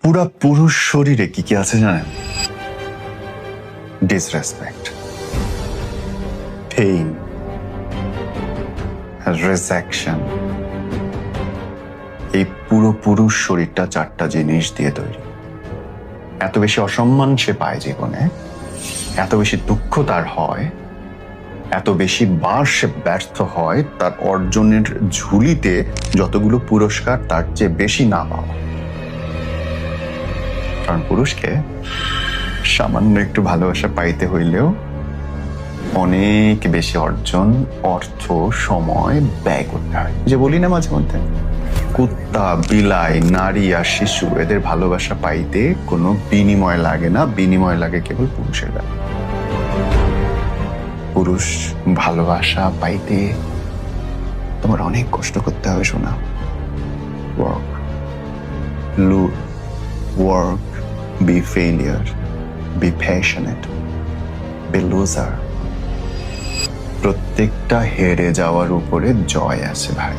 পুরা পুরুষ শরীরে কি কি আছে জানেন? Disrespect, pain, rejection. এই পুরো পুরুষ শরীরটা 4টা জিনিস দিয়ে তৈরি। এত বেশি অসম্মান সে পায় জীবনে, এত বেশি দুঃখ তার হয়, এত বেশি বার সে ব্যর্থ হয়, তার অর্জনের ঝুলিতে যতগুলো পুরস্কার তার চেয়ে বেশি না পাওয়া। কারণ পুরুষকে সামান্য একটু ভালোবাসা পাইতে হইলেও অনেক বেশি অর্জন, অর্থ, সময় ব্যয় করতে হয়। যে বলি না মাঝে মধ্যে, কুত্তা, বিলাই, নারী আর শিশু, এদের ভালোবাসা পাইতে কোনো বিনিময় লাগে না, বিনিময় লাগে কেবল পুরুষের দ্বারা। পুরুষ ভালোবাসা পাইতে তোমার অনেক কষ্ট করতে হবে শোনা। Work, lose, work, be failure, be passionate, be loser. প্রত্যেকটা হেরে যাওয়ার উপরে জয় আছে ভাই।